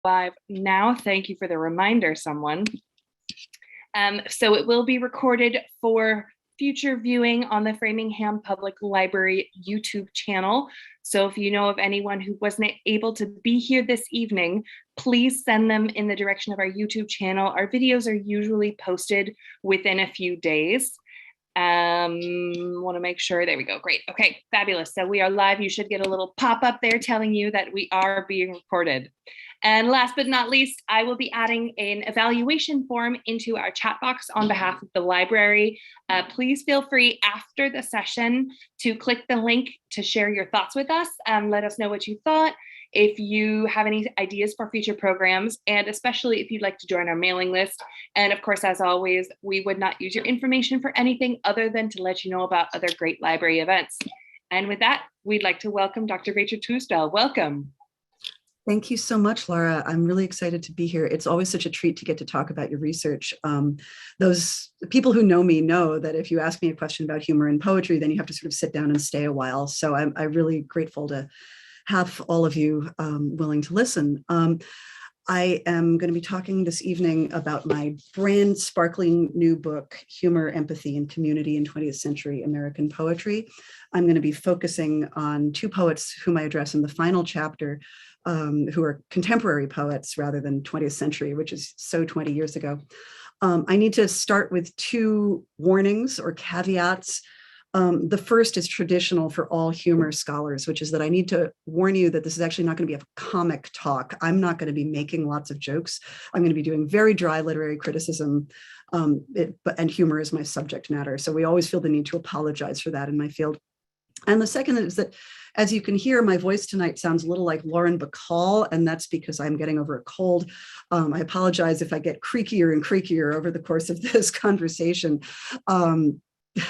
Live now. Thank you for the reminder, someone. So it will be recorded for future viewing on the Framingham Public Library YouTube channel. So if you know of anyone who wasn't able to be here this evening, please send them in the direction of our YouTube channel. Our videos are usually posted within a few days. Want to make sure, there we go, great, okay, fabulous. So we are live. You should get a little pop-up there telling you that we are being recorded. And last but not least, I will be adding an evaluation form into our chat box on behalf of the library. Please feel free after the session to click the link to share your thoughts with us. Let us know what you thought, if you have any ideas for future programs, and especially if you'd like to join our mailing list. And of course, as always, we would not use your information for anything other than to let you know about other great library events. And with that, we'd like to welcome Dr. Rachel Truesdell. Welcome. Thank you so much, Laura. I'm really excited to be here. It's always such a treat to get to talk about your research. Those people who know me know that if you ask me a question about humor and poetry, then you have to sort of sit down and stay a while. So I'm really grateful to have all of you willing to listen. I am going to be talking this evening about my brand sparkling new book, Humor, Empathy, and Community in 20th Century American Poetry. I'm going to be focusing on two poets whom I address in the final chapter, who are contemporary poets rather than 20th century, which is so 20 years ago. I need to start with two warnings or caveats. The first is traditional for all humor scholars, which is that I need to warn you that this is actually not going to be a comic talk. I'm not going to be making lots of jokes. I'm going to be doing very dry literary criticism, and humor is my subject matter. So we always feel the need to apologize for that in my field. And the second is that, as you can hear, my voice tonight sounds a little like Lauren Bacall, and that's because I'm getting over a cold. I apologize if I get creakier and creakier over the course of this conversation.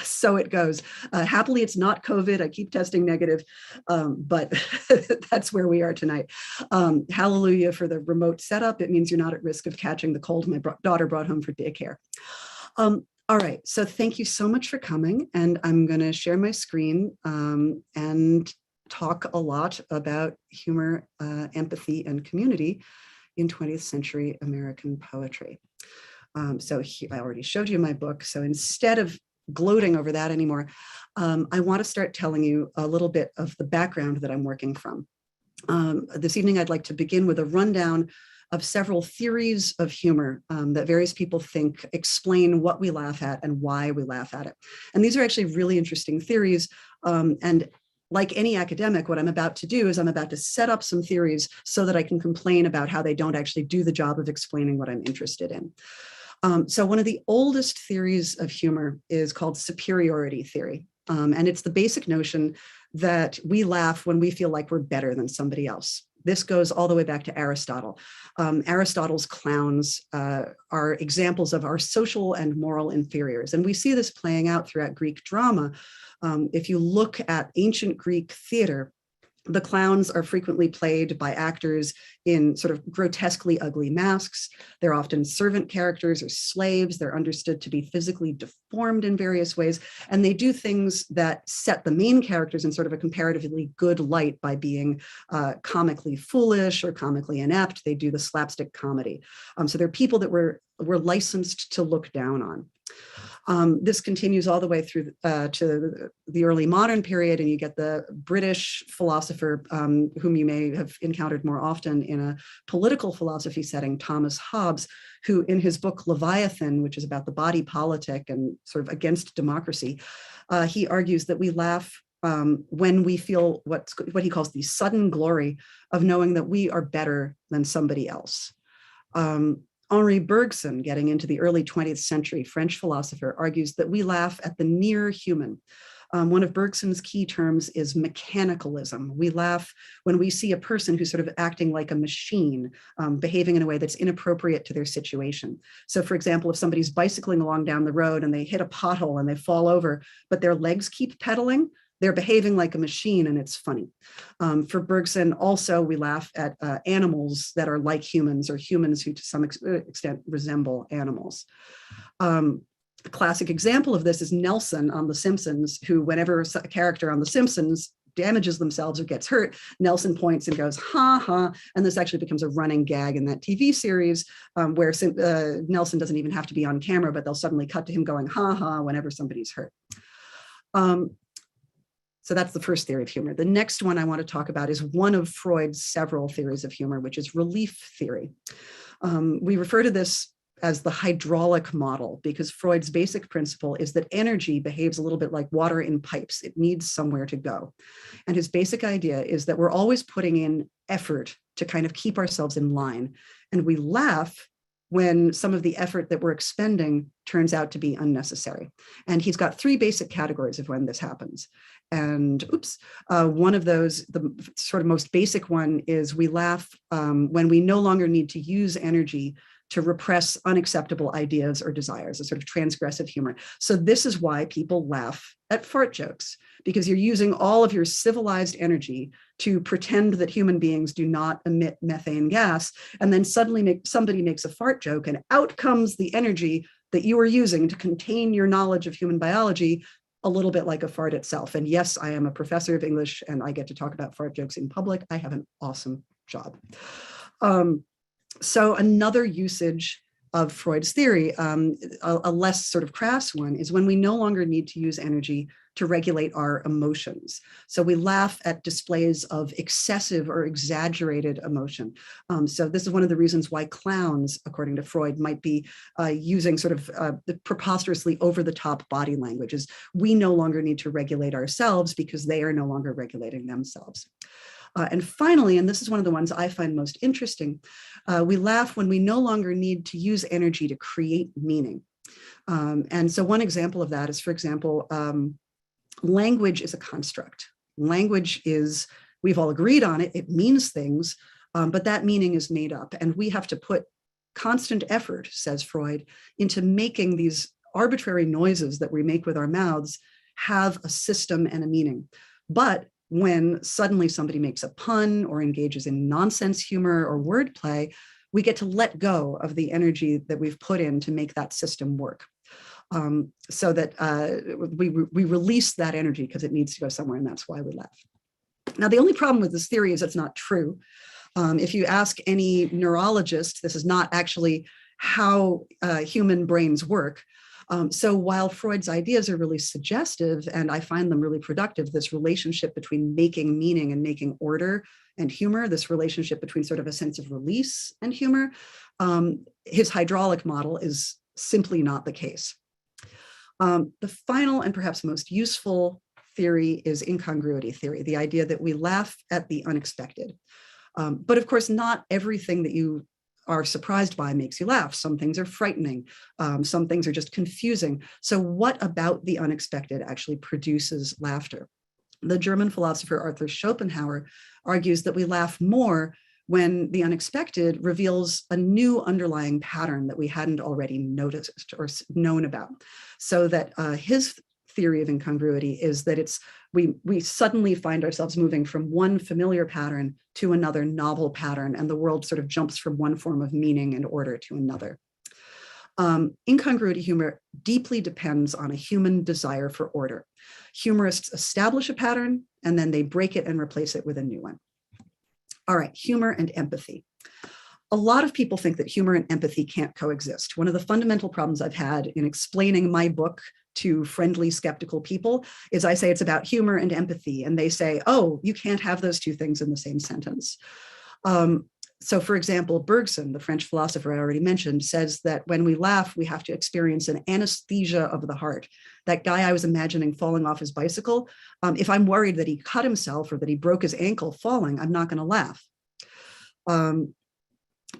So it goes. Happily, it's not COVID. I keep testing negative, but that's where we are tonight. Hallelujah for the remote setup. It means you're not at risk of catching the cold my daughter brought home for daycare. All right, so thank you so much for coming, and I'm going to share my screen and talk a lot about humor, empathy, and community in 20th century American poetry. So I already showed you my book, so instead of gloating over that anymore, I want to start telling you a little bit of the background that I'm working from. This evening, I'd like to begin with a rundown of several theories of humor that various people think explain what we laugh at and why we laugh at it. And these are actually really interesting theories. And like any academic, what I'm about to do is I'm about to set up some theories so that I can complain about how they don't actually do the job of explaining what I'm interested in. So one of the oldest theories of humor is called superiority theory. And it's the basic notion that we laugh when we feel like we're better than somebody else. This goes all the way back to Aristotle. Aristotle's clowns are examples of our social and moral inferiors. And we see this playing out throughout Greek drama. If you look at ancient Greek theater, the clowns are frequently played by actors in sort of grotesquely ugly masks. They're often servant characters or slaves. They're understood to be physically deformed in various ways. And they do things that set the main characters in sort of a comparatively good light by being comically foolish or comically inept. They do the slapstick comedy. So they're people that were licensed to look down on. This continues all the way through to the early modern period, and you get the British philosopher whom you may have encountered more often in a political philosophy setting, Thomas Hobbes, who in his book Leviathan, which is about the body politic and sort of against democracy, he argues that we laugh when we feel what he calls the sudden glory of knowing that we are better than somebody else. Henri Bergson, getting into the early 20th century French philosopher, argues that we laugh at the near human. One of Bergson's key terms is mechanicalism. We laugh when we see a person who's sort of acting like a machine, behaving in a way that's inappropriate to their situation. So for example, if somebody's bicycling along down the road and they hit a pothole and they fall over, but their legs keep pedaling, they're behaving like a machine, and it's funny. For Bergson, also, we laugh at animals that are like humans, or humans who to some extent resemble animals. A classic example of this is Nelson on The Simpsons, who whenever a character on The Simpsons damages themselves or gets hurt, Nelson points and goes, ha ha. And this actually becomes a running gag in that TV series where Nelson doesn't even have to be on camera, but they'll suddenly cut to him going, ha ha, whenever somebody's hurt. So that's the first theory of humor. The next one I want to talk about is one of Freud's several theories of humor, which is relief theory. We refer to this as the hydraulic model because Freud's basic principle is that energy behaves a little bit like water in pipes. It needs somewhere to go. And his basic idea is that we're always putting in effort to kind of keep ourselves in line. And we laugh when some of the effort that we're expending turns out to be unnecessary. And he's got three basic categories of when this happens. And one of those, the sort of most basic one is we laugh when we no longer need to use energy to repress unacceptable ideas or desires, a sort of transgressive humor. So this is why people laugh at fart jokes, because you're using all of your civilized energy to pretend that human beings do not emit methane gas. And then suddenly somebody makes a fart joke and out comes the energy that you are using to contain your knowledge of human biology, a little bit like a fart itself. And yes, I am a professor of English and I get to talk about fart jokes in public. I have an awesome job. So another usage of Freud's theory, a less sort of crass one, is when we no longer need to use energy to regulate our emotions. So we laugh at displays of excessive or exaggerated emotion. So this is one of the reasons why clowns, according to Freud, might be using sort of preposterously over-the-top body language, is we no longer need to regulate ourselves because they are no longer regulating themselves. And finally, and this is one of the ones I find most interesting, we laugh when we no longer need to use energy to create meaning. And so one example of that is, for example, language is a construct. Language is, we've all agreed on it, it means things, but that meaning is made up. And we have to put constant effort, says Freud, into making these arbitrary noises that we make with our mouths have a system and a meaning. But when suddenly somebody makes a pun or engages in nonsense humor or wordplay, we get to let go of the energy that we've put in to make that system work. So that we release that energy because it needs to go somewhere, and that's why we laugh. Now, the only problem with this theory is it's not true. If you ask any neurologist, this is not actually how human brains work. So while Freud's ideas are really suggestive, and I find them really productive, this relationship between making meaning and making order and humor, this relationship between sort of a sense of release and humor, his hydraulic model is simply not the case. The final and perhaps most useful theory is incongruity theory, the idea that we laugh at the unexpected. But of course, not everything that you are surprised by makes you laugh. Some things are frightening. Some things are just confusing. So what about the unexpected actually produces laughter? The German philosopher Arthur Schopenhauer argues that we laugh more when the unexpected reveals a new underlying pattern that we hadn't already noticed or known about. So that his theory of incongruity is that we suddenly find ourselves moving from one familiar pattern to another novel pattern, and the world sort of jumps from one form of meaning and order to another. Incongruity humor deeply depends on a human desire for order. Humorists establish a pattern, and then they break it and replace it with a new one. All right, humor and empathy. A lot of people think that humor and empathy can't coexist. One of the fundamental problems I've had in explaining my book to friendly, skeptical people is I say it's about humor and empathy, and they say, oh, you can't have those two things in the same sentence. So for example, Bergson, the French philosopher I already mentioned, says that when we laugh, we have to experience an anesthesia of the heart. That guy I was imagining falling off his bicycle, if I'm worried that he cut himself or that he broke his ankle falling, I'm not going to laugh.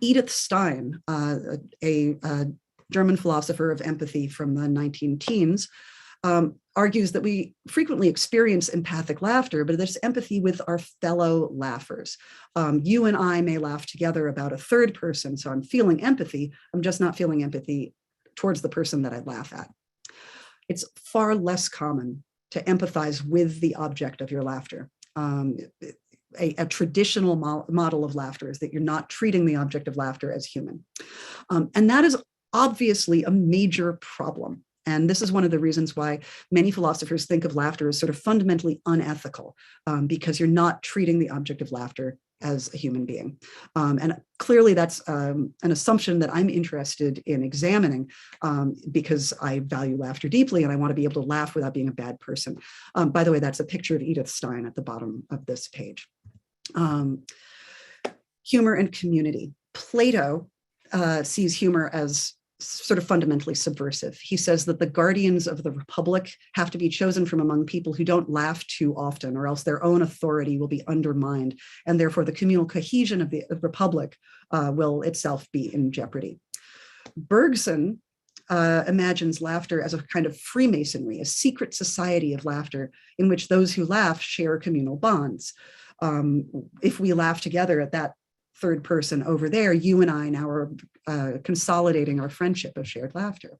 Edith Stein, a German philosopher of empathy from the 19-teens, argues that we frequently experience empathic laughter, but there's empathy with our fellow laughers. You and I may laugh together about a third person, so I'm feeling empathy. I'm just not feeling empathy towards the person that I laugh at. It's far less common to empathize with the object of your laughter. A traditional model of laughter is that you're not treating the object of laughter as human. And that is obviously a major problem. And this is one of the reasons why many philosophers think of laughter as sort of fundamentally unethical, because you're not treating the object of laughter as a human being. And clearly that's an assumption that I'm interested in examining, because I value laughter deeply and I want to be able to laugh without being a bad person. By the way, that's a picture of Edith Stein at the bottom of this page. Humor and community. Plato sees humor as sort of fundamentally subversive. He says that the guardians of the republic have to be chosen from among people who don't laugh too often, or else their own authority will be undermined, and therefore the communal cohesion of the republic will itself be in jeopardy. Bergson imagines laughter as a kind of Freemasonry, a secret society of laughter in which those who laugh share communal bonds. If we laugh together at that third person over there, you and I now are consolidating our friendship of shared laughter.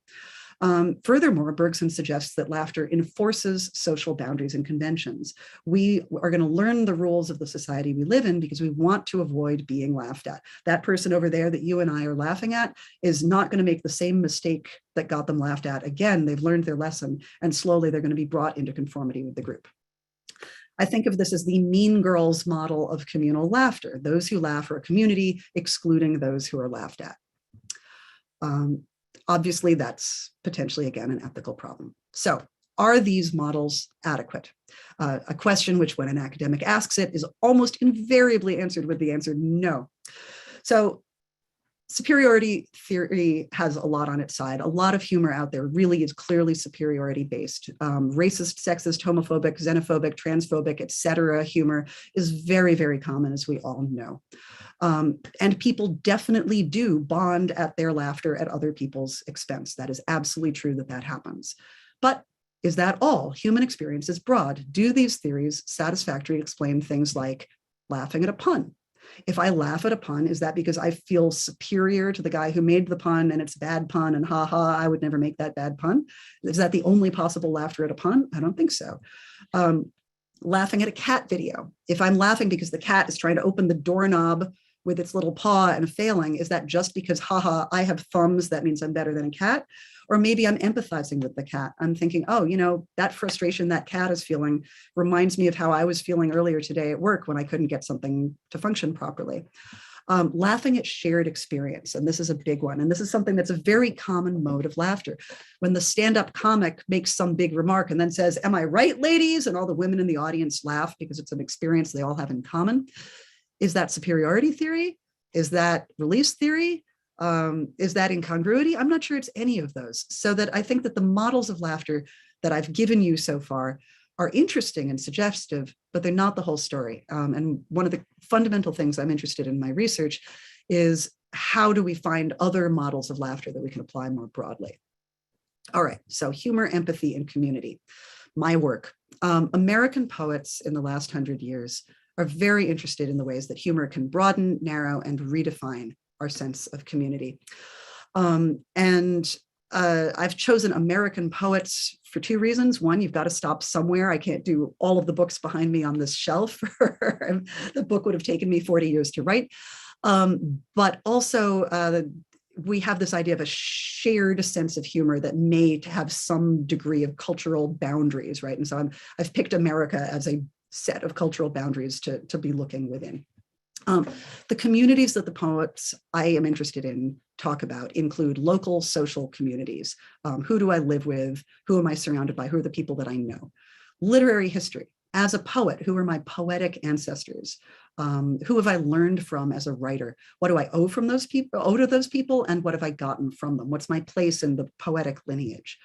Furthermore, Bergson suggests that laughter enforces social boundaries and conventions. We are going to learn the rules of the society we live in because we want to avoid being laughed at. That person over there that you and I are laughing at is not going to make the same mistake that got them laughed at again. They've learned their lesson, and slowly they're going to be brought into conformity with the group. I think of this as the Mean Girls model of communal laughter. Those who laugh are a community, excluding those who are laughed at. Obviously, that's potentially, again, an ethical problem. So, are these models adequate? A question which, when an academic asks it, is almost invariably answered with the answer no. So, superiority theory has a lot on its side. A lot of humor out there really is clearly superiority based. Racist, sexist, homophobic, xenophobic, transphobic, etc. humor is very, very common, as we all know. And people definitely do bond at their laughter at other people's expense. That is absolutely true that that happens. But is that all? Human experience is broad. Do these theories satisfactorily explain things like laughing at a pun? If I laugh at a pun, is that because I feel superior to the guy who made the pun and it's a bad pun and ha ha, I would never make that bad pun? Is that the only possible laughter at a pun? I don't think so. Laughing at a cat video. If I'm laughing because the cat is trying to open the doorknob with its little paw and failing, is that just because, haha, I have thumbs, that means I'm better than a cat? Or maybe I'm empathizing with the cat. I'm thinking, oh, you know, that frustration that cat is feeling reminds me of how I was feeling earlier today at work when I couldn't get something to function properly. Laughing at shared experience, and this is a big one. And this is something that's a very common mode of laughter. When the stand-up comic makes some big remark and then says, am I right, ladies? And all the women in the audience laugh because it's an experience they all have in common. Is that superiority theory? Is that release theory? Is that incongruity? I'm not sure it's any of those. So that I think that the models of laughter that I've given you so far are interesting and suggestive, but they're not the whole story. And one of the fundamental things I'm interested in my research is how do we find other models of laughter that we can apply more broadly? All right, so humor, empathy, and community. My work. American poets in the last 100 years are very interested in the ways that humor can broaden, narrow, and redefine our sense of community. I've chosen American poets for two reasons. One, you've got to stop somewhere. I can't do all of the books behind me on this shelf. The book would have taken me 40 years to write. But also, we have this idea of a shared sense of humor that may have some degree of cultural boundaries, right? And so I've picked America as a set of cultural boundaries to be looking within. The communities that the poets I am interested in talk about include local social communities. Who do I live with? Who am I surrounded by? Who are the people that I know? Literary history. As a poet, who are my poetic ancestors? Who have I learned from as a writer? What do I owe from those people? Owe to those people, and what have I gotten from them? What's my place in the poetic lineage?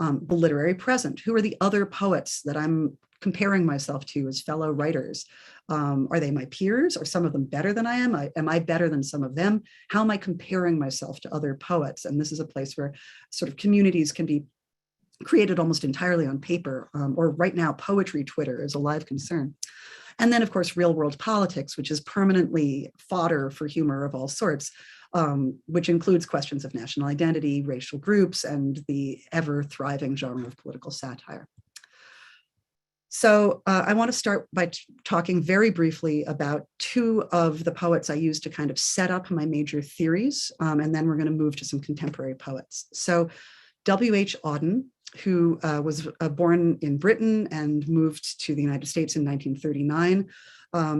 The literary present. Who are the other poets that I'm comparing myself to as fellow writers? Are they my peers? Are some of them better than I am? Am I better than some of them? How am I comparing myself to other poets? And this is a place where sort of communities can be created almost entirely on paper, or right now, poetry Twitter is a live concern. And then, of course, real world politics, which is permanently fodder for humor of all sorts, which includes questions of national identity, racial groups, and the ever thriving genre of political satire. So I want to start by talking very briefly about two of the poets I used to kind of set up my major theories, and then we're going to move to some contemporary poets. So W.H. Auden, who was born in Britain and moved to the United States in 1939,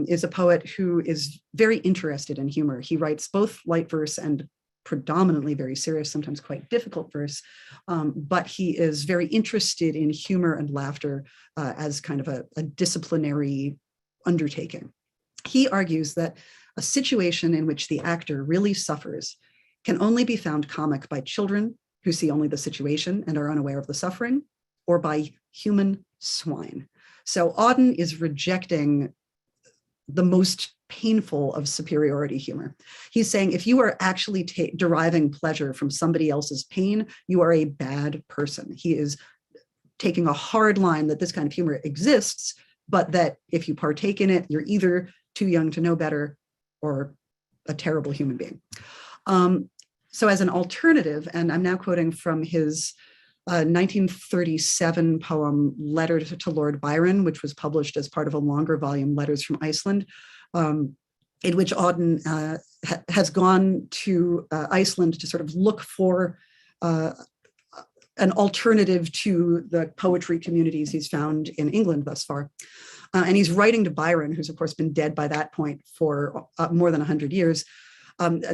is a poet who is very interested in humor. He writes both light verse and predominantly very serious, sometimes quite difficult verse, but he is very interested in humor and laughter as kind of a disciplinary undertaking. He argues that a situation in which the actor really suffers can only be found comic by children who see only the situation and are unaware of the suffering, or by human swine. So Auden is rejecting the most painful of superiority humor. He's saying if you are actually deriving pleasure from somebody else's pain, you are a bad person. He is taking a hard line that this kind of humor exists, but that if you partake in it, you're either too young to know better or a terrible human being. So as an alternative, and I'm now quoting from his 1937 poem, Letter to Lord Byron, which was published as part of a longer volume, Letters from Iceland, in which Auden has gone to Iceland to sort of look for an alternative to the poetry communities he's found in England thus far. And he's writing to Byron, who's of course been dead by that point for more than 100 years,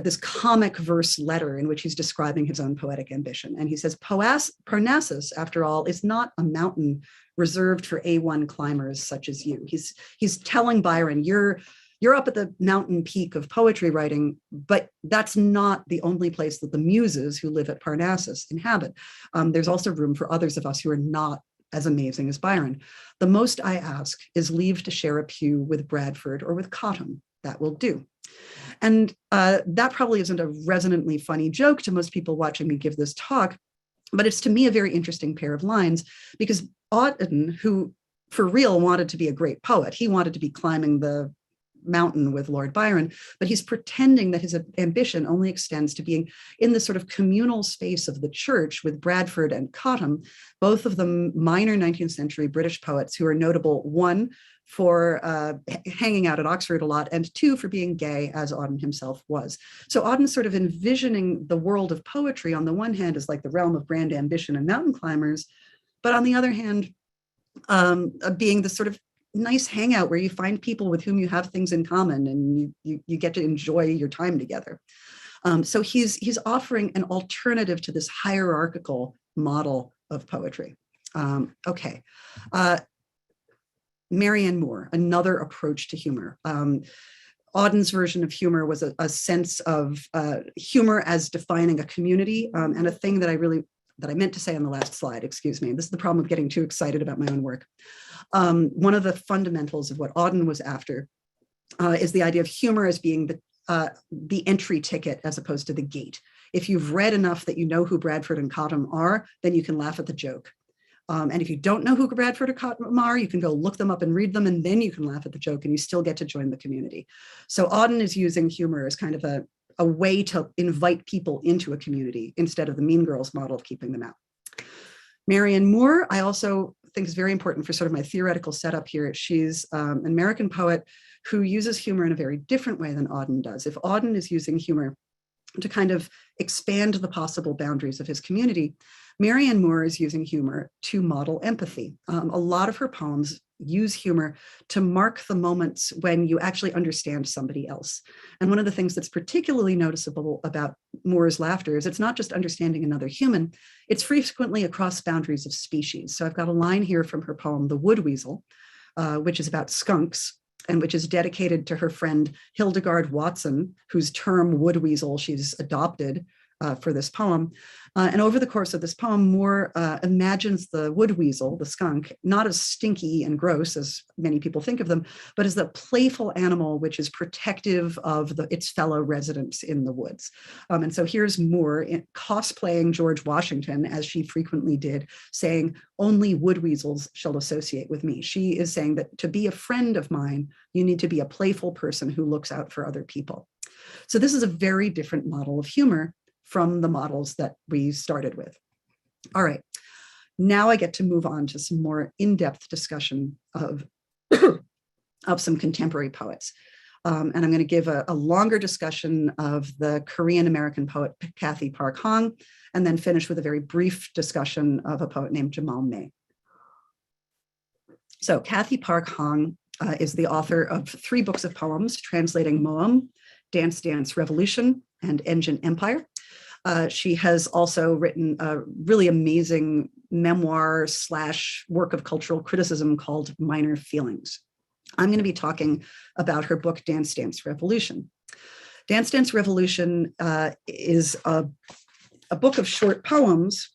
this comic verse letter in which he's describing his own poetic ambition. And he says, Parnassus, after all, is not a mountain reserved for A1 climbers such as you. He's telling Byron, you're up at the mountain peak of poetry writing, but that's not the only place that the muses who live at Parnassus inhabit. There's also room for others of us who are not as amazing as Byron. The most I ask is leave to share a pew with Bradford or with Cottam. That will do. And that probably isn't a resonantly funny joke to most people watching me give this talk, but it's to me a very interesting pair of lines, because Auden, who for real wanted to be a great poet, he wanted to be climbing the mountain with Lord Byron, but he's pretending that his ambition only extends to being in the sort of communal space of the church with Bradford and Cottam, both of them minor 19th century British poets who are notable, one, for hanging out at Oxford a lot, and two, for being gay, as Auden himself was. So Auden's sort of envisioning the world of poetry on the one hand as like the realm of grand ambition and mountain climbers, but on the other hand, being the sort of nice hangout where you find people with whom you have things in common and you get to enjoy your time together. So he's offering an alternative to this hierarchical model of poetry. Okay. Marianne Moore, another approach to humor. Auden's version of humor was a sense of humor as defining a community, and a thing that I meant to say on the last slide, excuse me. This is the problem of getting too excited about my own work. One of the fundamentals of what Auden was after is the idea of humor as being the entry ticket as opposed to the gate. If you've read enough that you know who Bradford and Cottam are, then you can laugh at the joke. And if you don't know who Bradford or Cottam are, you can go look them up and read them, and then you can laugh at the joke and you still get to join the community. So Auden is using humor as kind of a way to invite people into a community instead of the Mean Girls model of keeping them out. Marianne Moore, I also think is very important for sort of my theoretical setup here. She's an American poet who uses humor in a very different way than Auden does. If Auden is using humor to kind of expand the possible boundaries of his community, Marianne Moore is using humor to model empathy. A lot of her poems use humor to mark the moments when you actually understand somebody else. And one of the things that's particularly noticeable about Moore's laughter is it's not just understanding another human, it's frequently across boundaries of species. So I've got a line here from her poem, The Wood Weasel, which is about skunks, and which is dedicated to her friend Hildegard Watson, whose term wood weasel she's adopted for this poem. And over the course of this poem, Moore imagines the wood weasel, the skunk, not as stinky and gross as many people think of them, but as the playful animal which is protective of its fellow residents in the woods. And so here's Moore cosplaying George Washington, as she frequently did, saying, only wood weasels shall associate with me. She is saying that to be a friend of mine, you need to be a playful person who looks out for other people. So this is a very different model of humor from the models that we started with. All right, now I get to move on to some more in-depth discussion of, of some contemporary poets. And I'm going to give a longer discussion of the Korean-American poet Cathy Park Hong, and then finish with a very brief discussion of a poet named Jamaal May. So Cathy Park Hong is the author of 3 books of poems translating Moam, Dance Dance Revolution, and Engine Empire. She has also written a really amazing memoir / work of cultural criticism called Minor Feelings. I'm going to be talking about her book, Dance Dance Revolution. Dance Dance Revolution is a book of short poems,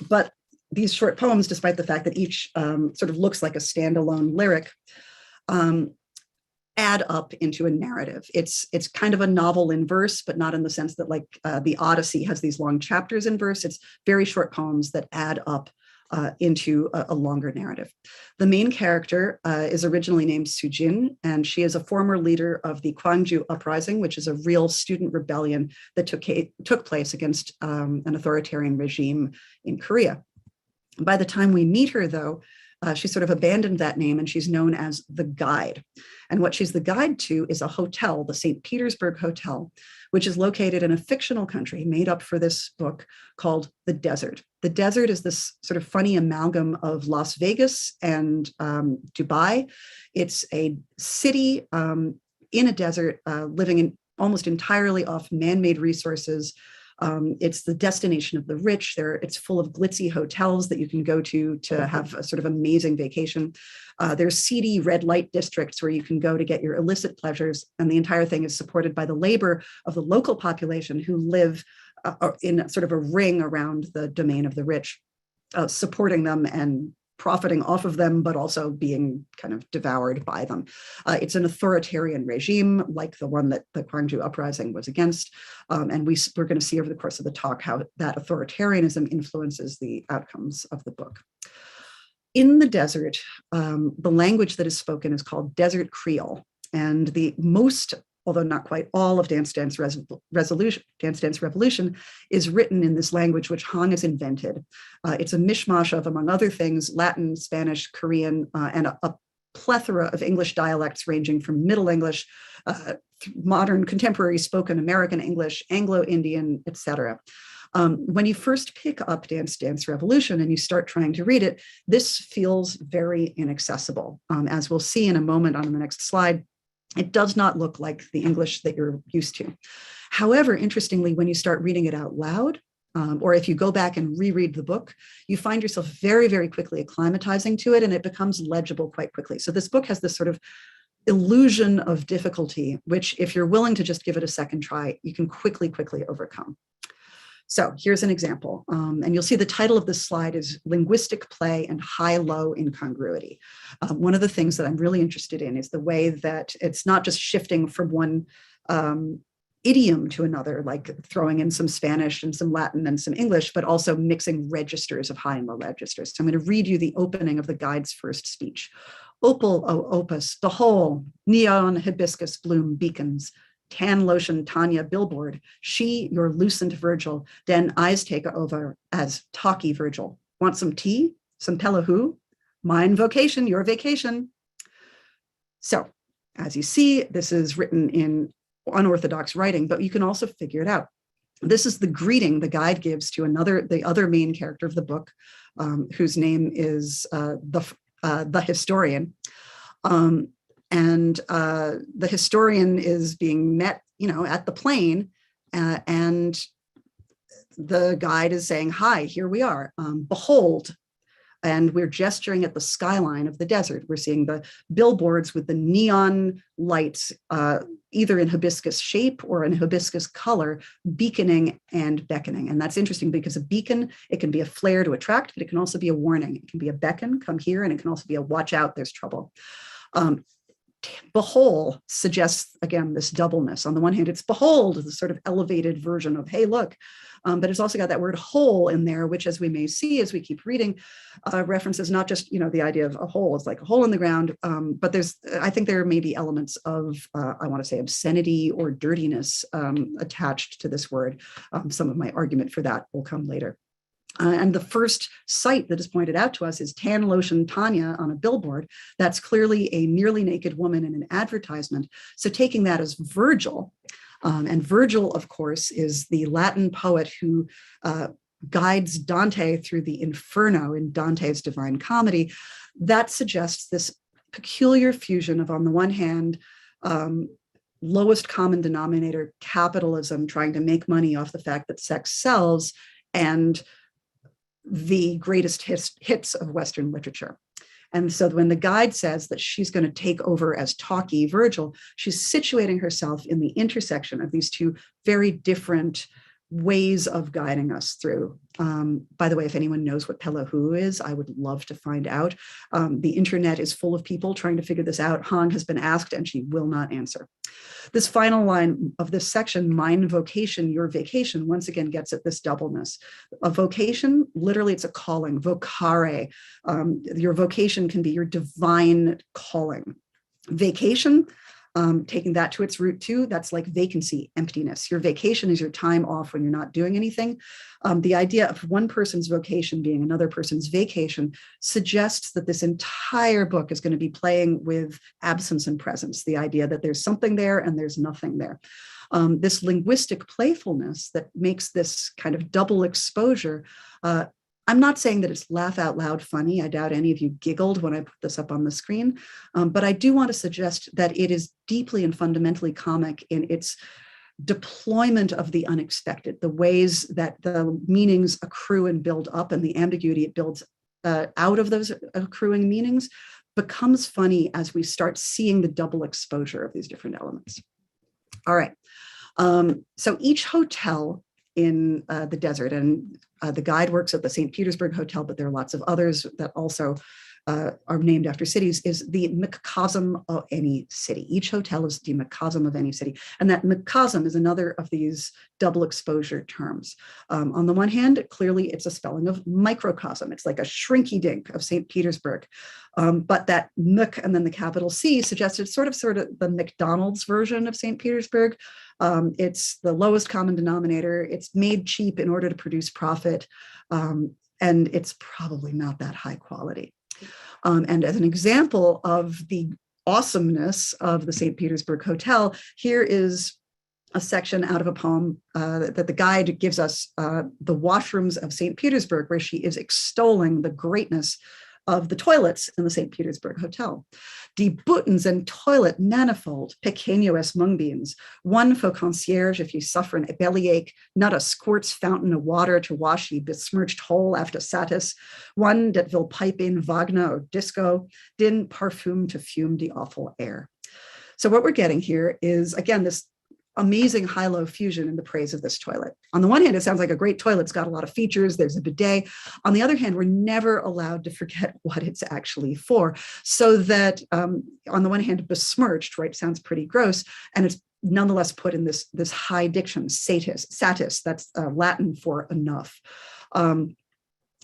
but these short poems, despite the fact that each sort of looks like a standalone lyric, add up into a narrative. It's kind of a novel in verse, but not in the sense that like the Odyssey has these long chapters in verse. It's very short poems that add up into a longer narrative. The main character is originally named Sujin, and she is a former leader of the Gwangju Uprising, which is a real student rebellion that took place against an authoritarian regime in Korea. By the time we meet her, though, she sort of abandoned that name, and she's known as the Guide. And what she's the guide to is a hotel, the St. Petersburg Hotel, which is located in a fictional country made up for this book called the Desert. The Desert is this sort of funny amalgam of Las Vegas and Dubai. It's a city in a desert, living almost entirely off man-made resources. It's the destination of the rich. It's full of glitzy hotels that you can go to have a sort of amazing vacation. There's seedy red light districts where you can go to get your illicit pleasures. And the entire thing is supported by the labor of the local population who live in sort of a ring around the domain of the rich, supporting them and profiting off of them, but also being kind of devoured by them. It's an authoritarian regime like the one that the Gwangju Uprising was against. And we're going to see over the course of the talk how that authoritarianism influences the outcomes of the book. In the desert, the language that is spoken is called Desert Creole. And the most, although not quite all, of Dance Dance Revolution is written in this language which Hong has invented. It's a mishmash of, among other things, Latin, Spanish, Korean, and a plethora of English dialects ranging from Middle English, modern contemporary spoken American English, Anglo-Indian, etc. When you first pick up Dance Dance Revolution and you start trying to read it, this feels very inaccessible. As we'll see in a moment on the next slide, it does not look like the English that you're used to. However, interestingly, when you start reading it out loud, or if you go back and reread the book, you find yourself very, very quickly acclimatizing to it, and it becomes legible quite quickly. So this book has this sort of illusion of difficulty, which if you're willing to just give it a second try, you can quickly overcome. So here's an example, and you'll see the title of this slide is Linguistic Play and High-Low Incongruity. One of the things that I'm really interested in is the way that it's not just shifting from one idiom to another, like throwing in some Spanish and some Latin and some English, but also mixing registers of high and low registers. So I'm going to read you the opening of the guide's first speech. Opal, O opus, the whole, neon hibiscus bloom beacons, tan lotion Tanya billboard, she your lucent Virgil, den eyes take over as talky Virgil. Want some tea? Some pelahu? Mine vocation, your vacation. So, as you see, this is written in unorthodox writing, but you can also figure it out. This is the greeting the guide gives to the other main character of the book, whose name is the historian. And the historian is being met, at the plane, and the guide is saying, "Hi, here we are. Behold." And we're gesturing at the skyline of the desert. We're seeing the billboards with the neon lights, either in hibiscus shape or in hibiscus color, beaconing and beckoning. And that's interesting because a beacon, it can be a flare to attract, but it can also be a warning. It can be a beckon, come here, and it can also be a watch out, there's trouble. Behold suggests, again, this doubleness. On the one hand, it's behold, the sort of elevated version of, hey, look. But it's also got that word whole in there, which, as we may see as we keep reading, references not just, the idea of a hole, it's like a hole in the ground, but I think there may be elements of, I want to say, obscenity or dirtiness attached to this word. Some of my argument for that will come later. And the first site that is pointed out to us is Tan Lotion Tanya on a billboard. That's clearly a nearly naked woman in an advertisement. So taking that as Virgil, and Virgil, of course, is the Latin poet who guides Dante through the Inferno in Dante's Divine Comedy. That suggests this peculiar fusion of, on the one hand, lowest common denominator capitalism trying to make money off the fact that sex sells, and the greatest hits of Western literature. And so when the guide says that she's going to take over as talkie Virgil, she's situating herself in the intersection of these two very different ways of guiding us through. By the way, if anyone knows what Pelahu is, I would love to find out. The internet is full of people trying to figure this out. Han has been asked and she will not answer. This final line of this section, mine vocation, your vacation, once again gets at this doubleness. A vocation, literally it's a calling, vocare. Your vocation can be your divine calling. Vacation, taking that to its root too, that's like vacancy, emptiness. Your vacation is your time off when you're not doing anything. The idea of one person's vocation being another person's vacation suggests that this entire book is going to be playing with absence and presence, the idea that there's something there and there's nothing there. This linguistic playfulness that makes this kind of double exposure. I'm not saying that it's laugh out loud funny. I doubt any of you giggled when I put this up on the screen, but I do want to suggest that it is deeply and fundamentally comic in its deployment of the unexpected, the ways that the meanings accrue and build up, and the ambiguity it builds out of those accruing meanings becomes funny as we start seeing the double exposure of these different elements. All right, so each hotel in the desert, and the guide works at the St. Petersburg Hotel, but there are lots of others that also are named after cities, is the microcosm of any city. Each hotel is the microcosm of any city. And that microcosm is another of these double exposure terms. On the one hand, clearly it's a spelling of microcosm. It's like a shrinky dink of St. Petersburg. But that mic and then the capital C suggests it's sort of the McDonald's version of St. Petersburg. It's the lowest common denominator. It's made cheap in order to produce profit. And it's probably not that high quality. And as an example of the awesomeness of the St. Petersburg Hotel, here is a section out of a poem that the guide gives us, the washrooms of St. Petersburg, where she is extolling the greatness of the toilets in the St. Petersburg Hotel. Die Buttons and toilet manifold, pequeño es mungbeans, one for concierge if you suffer a bellyache, not a squirts fountain of water to wash ye besmirched hole after satis, one that will pipe in Wagner or disco, din parfum to fume the awful air. So what we're getting here is, again, this amazing high-low fusion in the praise of this toilet. On the one hand, it sounds like a great toilet. It's got a lot of features. There's a bidet. On the other hand, we're never allowed to forget what it's actually for. So that on the one hand, besmirched, right, sounds pretty gross. And it's nonetheless put in this high diction, satis, that's Latin for enough.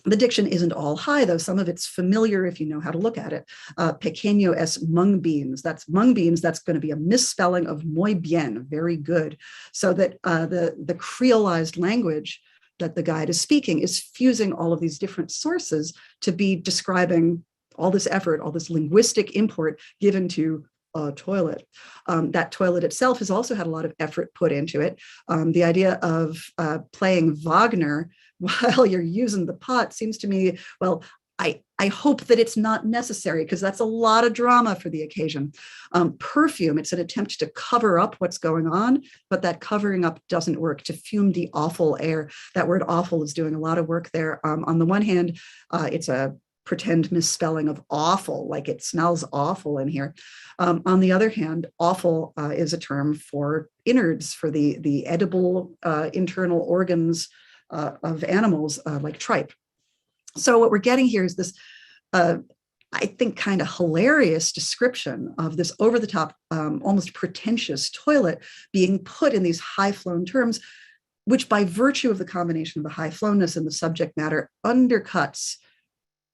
The diction isn't all high, though. Some of it's familiar if you know how to look at it. Pequeño es mungbeans. That's mungbeans. That's going to be a misspelling of muy bien, very good. So that the creolized language that the guide is speaking is fusing all of these different sources to be describing all this effort, all this linguistic import given to a toilet. That toilet itself has also had a lot of effort put into it. The idea of playing Wagner while you're using the pot seems to me, well, I hope that it's not necessary, because that's a lot of drama for the occasion. Perfume, it's an attempt to cover up what's going on, but that covering up doesn't work. To fume the awful air, that word awful is doing a lot of work there. On the one hand, it's a pretend misspelling of awful, like it smells awful in here. On the other hand, awful is a term for innards, for the edible internal organs of animals like tripe. So what we're getting here is this, I think, kind of hilarious description of this over-the-top, almost pretentious toilet being put in these high-flown terms, which by virtue of the combination of the high-flownness and the subject matter undercuts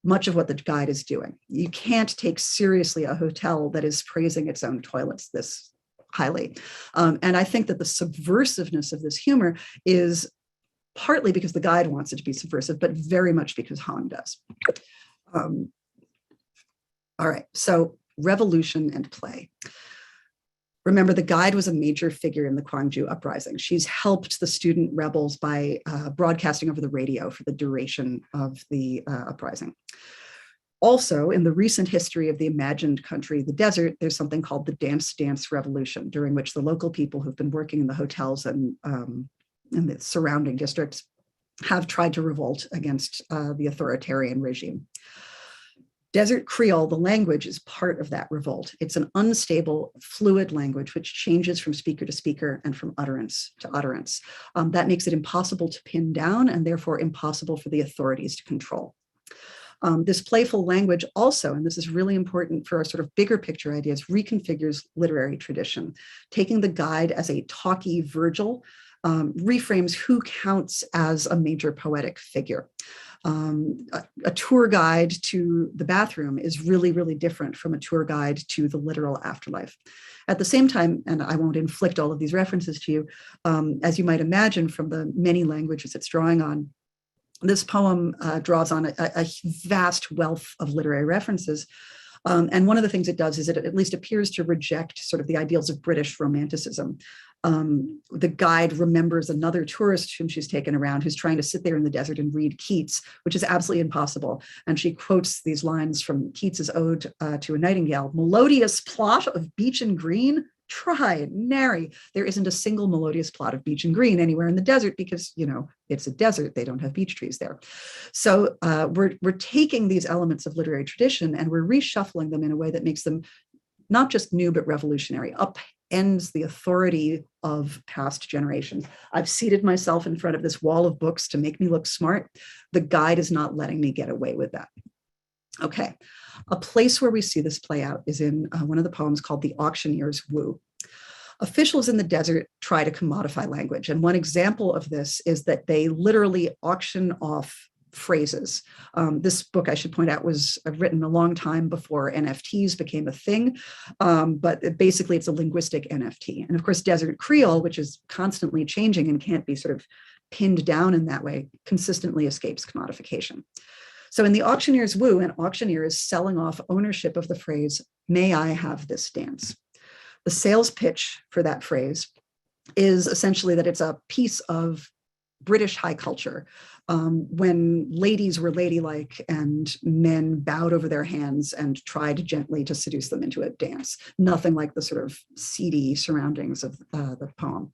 much of what the guide is doing. You can't take seriously a hotel that is praising its own toilets this highly. And I think that the subversiveness of this humor is partly because the guide wants it to be subversive, but very much because Han does. All right, so revolution and play. Remember, the guide was a major figure in the Gwangju uprising. She's helped the student rebels by broadcasting over the radio for the duration of the uprising. Also, in the recent history of the imagined country, the desert, there's something called the Dance Revolution, during which the local people who've been working in the hotels and in the surrounding districts have tried to revolt against the authoritarian regime. Desert Creole, the language, is part of that revolt. It's an unstable, fluid language which changes from speaker to speaker and from utterance to utterance. That makes it impossible to pin down and therefore impossible for the authorities to control. This playful language also, and this is really important for our sort of bigger picture ideas, reconfigures literary tradition, taking the guide as a talky Virgil, reframes who counts as a major poetic figure. A tour guide to the bathroom is really, really different from a tour guide to the literal afterlife. At the same time, and I won't inflict all of these references to you, as you might imagine from the many languages it's drawing on, this poem draws on a vast wealth of literary references. And one of the things it does is it at least appears to reject sort of the ideals of British Romanticism. The guide remembers another tourist whom she's taken around who's trying to sit there in the desert and read Keats, which is absolutely impossible. And she quotes these lines from Keats's Ode to a Nightingale: "Melodious plot of beech and green, try, nary." There isn't a single melodious plot of beech and green anywhere in the desert because, you know, it's a desert. They don't have beech trees there. So we're taking these elements of literary tradition and we're reshuffling them in a way that makes them not just new, but revolutionary, upends the authority of past generations. I've seated myself in front of this wall of books to make me look smart. The guide is not letting me get away with that. Okay, a place where we see this play out is in one of the poems called The Auctioneer's Woo. Officials in the desert try to commodify language. And one example of this is that they literally auction off phrases. This book, I should point out, was written a long time before NFTs became a thing, but basically it's a linguistic NFT. And of course, Desert Creole, which is constantly changing and can't be sort of pinned down in that way, consistently escapes commodification. So in The Auctioneer's Woo, an auctioneer is selling off ownership of the phrase, "May I have this dance?" The sales pitch for that phrase is essentially that it's a piece of British high culture, when ladies were ladylike and men bowed over their hands and tried gently to seduce them into a dance. Nothing like the sort of seedy surroundings of the poem.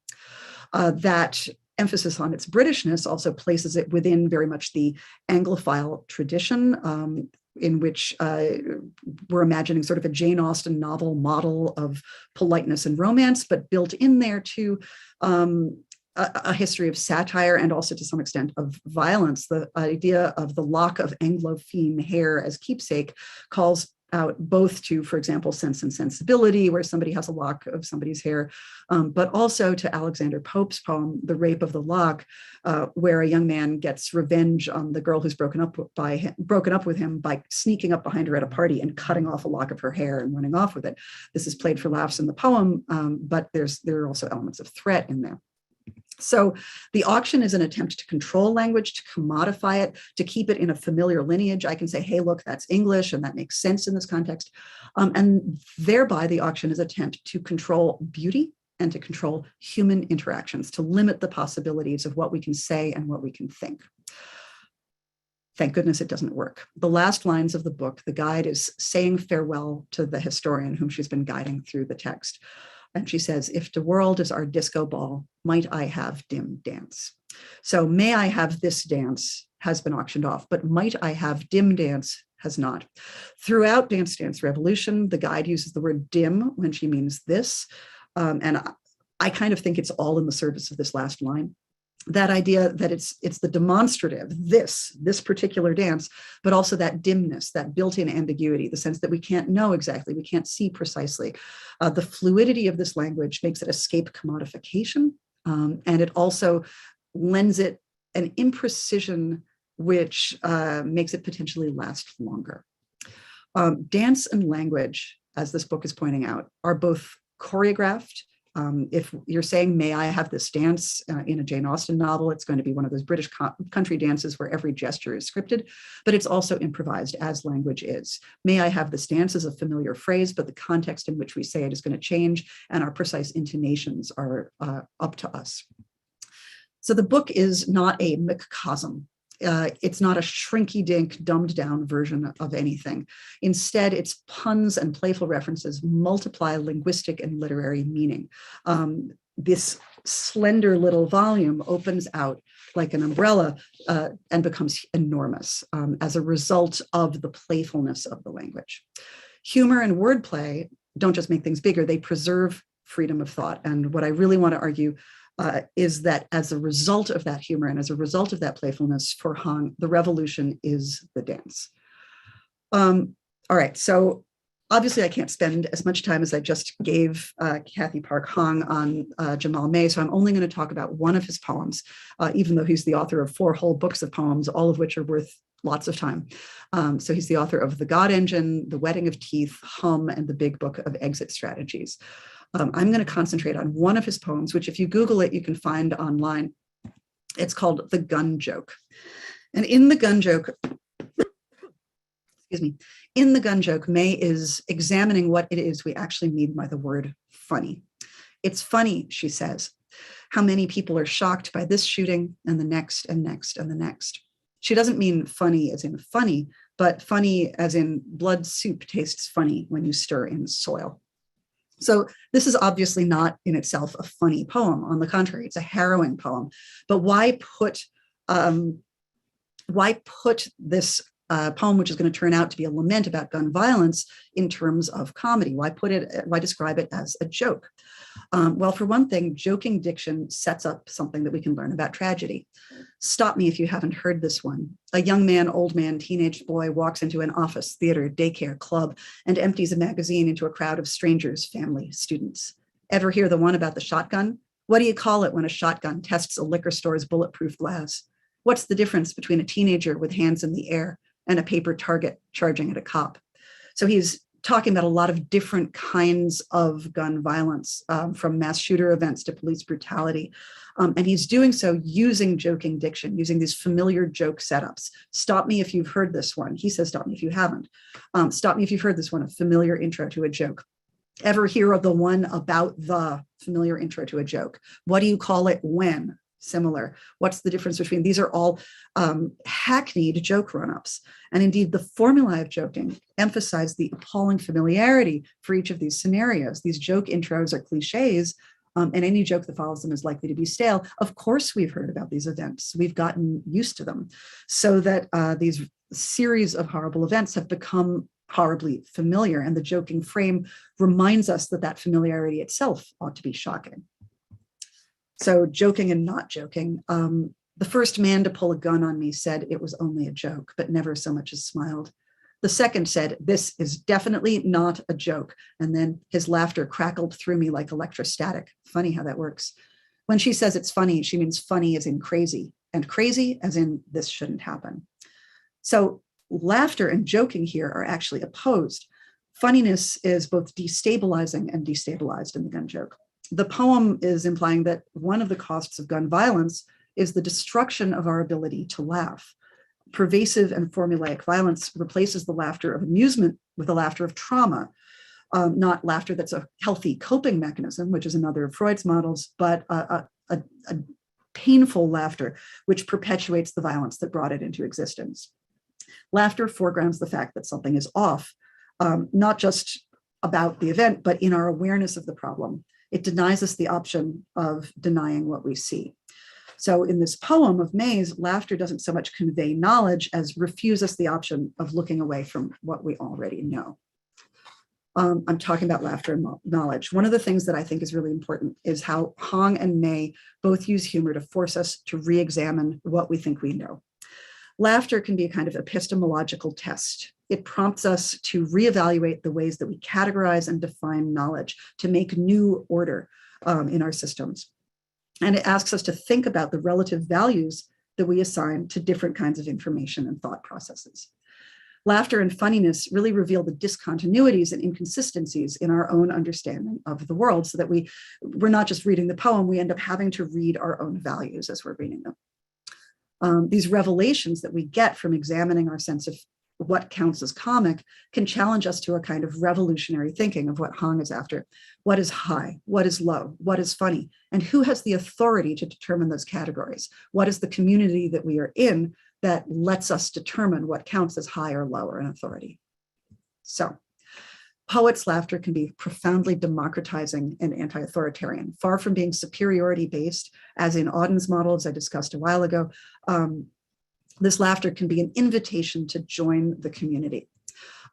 That emphasis on its Britishness also places it within very much the Anglophile tradition, in which we're imagining sort of a Jane Austen novel model of politeness and romance, but built in there too, a history of satire and also to some extent of violence. The idea of the lock of Anglophile hair as keepsake calls out both to, for example, Sense and Sensibility, where somebody has a lock of somebody's hair, but also to Alexander Pope's poem, The Rape of the Lock, where a young man gets revenge on the girl who's broken up with him by sneaking up behind her at a party and cutting off a lock of her hair and running off with it. This is played for laughs in the poem, but there are also elements of threat in there. So the auction is an attempt to control language, to commodify it, to keep it in a familiar lineage. I can say, hey, look, that's English, and that makes sense in this context. And thereby the auction is an attempt to control beauty and to control human interactions, to limit the possibilities of what we can say and what we can think. Thank goodness it doesn't work. The last lines of the book, the guide is saying farewell to the historian whom she's been guiding through the text. And she says, "If the world is our disco ball, might I have dim dance?" So "may I have this dance" has been auctioned off, but "might I have dim dance" has not. Throughout Dance Dance Revolution, the guide uses the word dim when she means this. And I kind of think it's all in the service of this last line. That idea that it's the demonstrative, this particular dance, but also that dimness, that built-in ambiguity, the sense that we can't know exactly, we can't see precisely. The fluidity of this language makes it escape commodification, and it also lends it an imprecision which makes it potentially last longer. Dance and language, as this book is pointing out, are both choreographed If you're saying, may I have this dance in a Jane Austen novel, it's going to be one of those British country dances where every gesture is scripted, but it's also improvised as language is. May I have this dance is a familiar phrase, but the context in which we say it is going to change, and our precise intonations are up to us. So the book is not a microcosm. It's not a shrinky-dink, dumbed-down version of anything. Instead, its puns and playful references multiply linguistic and literary meaning. This slender little volume opens out like an umbrella and becomes enormous as a result of the playfulness of the language. Humor and wordplay don't just make things bigger, they preserve freedom of thought. And what I really want to argue is that as a result of that humor and as a result of that playfulness for Hong, the revolution is the dance. All right, so obviously I can't spend as much time as I just gave Cathy Park Hong on Jamaal May, so I'm only going to talk about one of his poems, even though he's the author of 4 whole books of poems, all of which are worth lots of time. So he's the author of The God Engine, The Wedding of Teeth, Hum, and the Big Book of Exit Strategies. I'm going to concentrate on one of his poems, which if you Google it, you can find online. It's called The Gun Joke. And in The Gun Joke, excuse me, in The Gun Joke, May is examining what it is we actually mean by the word funny. It's funny, she says, how many people are shocked by this shooting and the next and next and the next. She doesn't mean funny as in funny, but funny as in blood soup tastes funny when you stir in soil. So this is obviously not in itself a funny poem. On the contrary, it's a harrowing poem. But why put this poem, which is going to turn out to be a lament about gun violence, in terms of comedy? Why describe it as a joke? Well, for one thing, joking diction sets up something that we can learn about tragedy. Stop me if you haven't heard this one. A young man, old man, teenage boy walks into an office, theater, daycare, club, and empties a magazine into a crowd of strangers, family, students. Ever hear the one about the shotgun? What do you call it when a shotgun tests a liquor store's bulletproof glass? What's the difference between a teenager with hands in the air and a paper target charging at a cop? So he's talking about a lot of different kinds of gun violence, from mass shooter events to police brutality. And he's doing so using joking diction, using these familiar joke setups. Stop me if you've heard this one. He says, stop me if you haven't. Stop me if you've heard this one, a familiar intro to a joke. Ever hear of the one about the familiar intro to a joke? What do you call it when? Similar. What's the difference between these? Are all hackneyed joke run-ups. And indeed, the formulae of joking emphasize the appalling familiarity for each of these scenarios. These joke intros are cliches, and any joke that follows them is likely to be stale. Of course, we've heard about these events. We've gotten used to them, so that these series of horrible events have become horribly familiar. And the joking frame reminds us that that familiarity itself ought to be shocking. So joking and not joking. The first man to pull a gun on me said it was only a joke, but never so much as smiled. The second said, this is definitely not a joke. And then his laughter crackled through me like electrostatic. Funny how that works. When she says it's funny, she means funny as in crazy, and crazy as in this shouldn't happen. So laughter and joking here are actually opposed. Funniness is both destabilizing and destabilized in the gun joke. The poem is implying that one of the costs of gun violence is the destruction of our ability to laugh. Pervasive and formulaic violence replaces the laughter of amusement with the laughter of trauma, not laughter that's a healthy coping mechanism, which is another of Freud's models, but a painful laughter which perpetuates the violence that brought it into existence. Laughter foregrounds the fact that something is off, not just about the event, but in our awareness of the problem. It denies us the option of denying what we see. So in this poem of May's, laughter doesn't so much convey knowledge as refuse us the option of looking away from what we already know. I'm talking about laughter and knowledge. One of the things that I think is really important is how Hong and May both use humor to force us to re-examine what we think we know. Laughter can be a kind of epistemological test. It prompts us to reevaluate the ways that we categorize and define knowledge, to make new order in our systems. And it asks us to think about the relative values that we assign to different kinds of information and thought processes. Laughter and funniness really reveal the discontinuities and inconsistencies in our own understanding of the world, so that we're not just reading the poem, we end up having to read our own values as we're reading them. These revelations that we get from examining our sense of what counts as comic can challenge us to a kind of revolutionary thinking of what Han is after. What is high? What is low? What is funny? And who has the authority to determine those categories? What is the community that we are in that lets us determine what counts as high or low or an authority? So, poets' laughter can be profoundly democratizing and anti-authoritarian, far from being superiority-based, as in Auden's model, as I discussed a while ago. This laughter can be an invitation to join the community.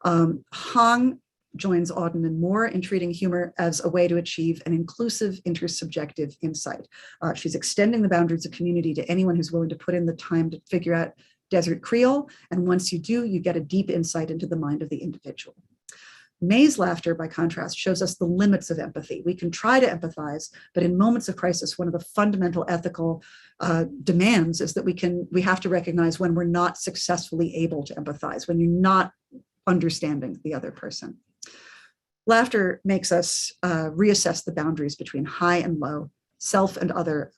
Han joins Auden and Moore in treating humor as a way to achieve an inclusive intersubjective insight. She's extending the boundaries of community to anyone who's willing to put in the time to figure out Desert Creole. And once you do, you get a deep insight into the mind of the individual. May's laughter, by contrast, shows us the limits of empathy. We can try to empathize, but in moments of crisis, one of the fundamental ethical demands is that we have to recognize when we're not successfully able to empathize, when you're not understanding the other person. Laughter makes us reassess the boundaries between high and low, self and other,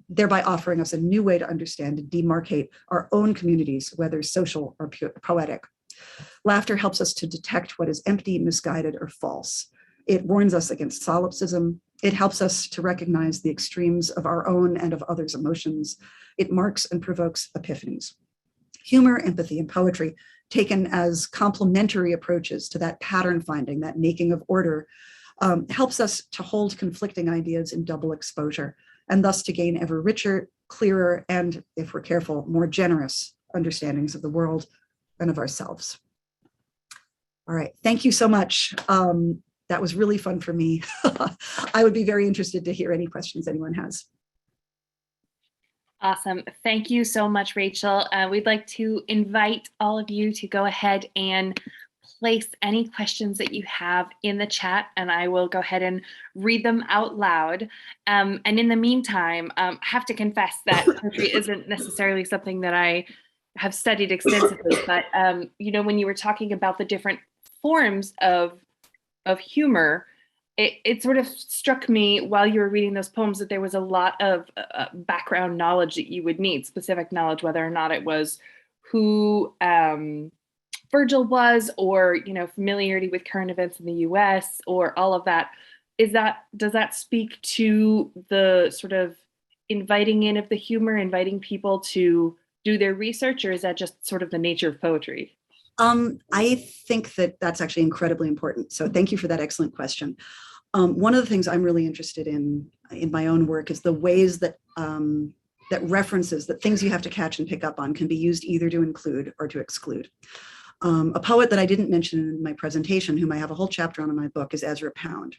thereby offering us a new way to understand and demarcate our own communities, whether social or poetic. Laughter helps us to detect what is empty, misguided, or false. It warns us against solipsism. It helps us to recognize the extremes of our own and of others' emotions. It marks and provokes epiphanies. Humor, empathy, and poetry, taken as complementary approaches to that pattern finding, that making of order, helps us to hold conflicting ideas in double exposure, and thus to gain ever richer, clearer, and, if we're careful, more generous understandings of the world and of ourselves. All right, thank you so much. That was really fun for me. I would be very interested to hear any questions anyone has. Awesome. Thank you so much, Rachel. We'd like to invite all of you to go ahead and place any questions that you have in the chat, and I will go ahead and read them out loud. And in the meantime, I have to confess that poetry isn't necessarily something that I have studied extensively, but you know, when you were talking about the different forms of humor, it sort of struck me while you were reading those poems that there was a lot of background knowledge that you would need, specific knowledge, whether or not it was who Virgil was, or, you know, familiarity with current events in the US, or all of that. Does that speak to the sort of inviting in of the humor, inviting people to do their research, or is that just sort of the nature of poetry? I think that that's actually incredibly important. So thank you for that excellent question. One of the things I'm really interested in my own work is the ways that that references, that things you have to catch and pick up on, can be used either to include or to exclude. A poet that I didn't mention in my presentation, whom I have a whole chapter on in my book, is Ezra Pound.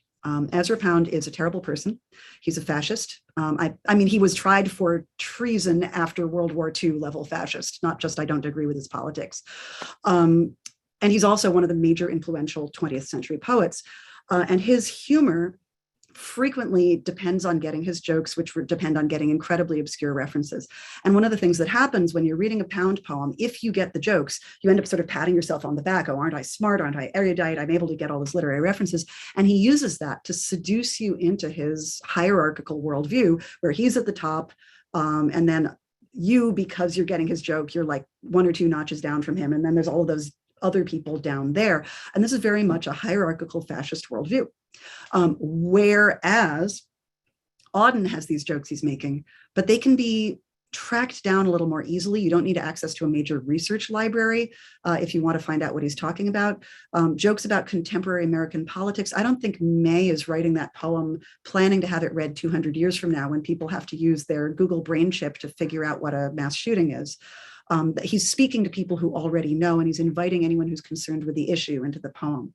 Ezra Pound is a terrible person. He's a fascist. I mean, he was tried for treason after World War II level fascist, not just I don't agree with his politics. And he's also one of the major influential 20th century poets. And his humor frequently depends on getting his jokes, which depend on getting incredibly obscure references. And one of the things that happens when you're reading a Pound poem, if you get the jokes, you end up sort of patting yourself on the back. Oh, aren't I smart? Aren't I erudite? I'm able to get all these literary references. And he uses that to seduce you into his hierarchical worldview, where he's at the top, and then you, because you're getting his joke, you're like one or two notches down from him. And then there's all of those other people down there. And this is very much a hierarchical fascist worldview. Whereas Auden has these jokes he's making, but they can be tracked down a little more easily. You don't need access to a major research library if you want to find out what he's talking about. Jokes about contemporary American politics. I don't think May is writing that poem planning to have it read 200 years from now, when people have to use their Google brain chip to figure out what a mass shooting is. He's speaking to people who already know, and he's inviting anyone who's concerned with the issue into the poem.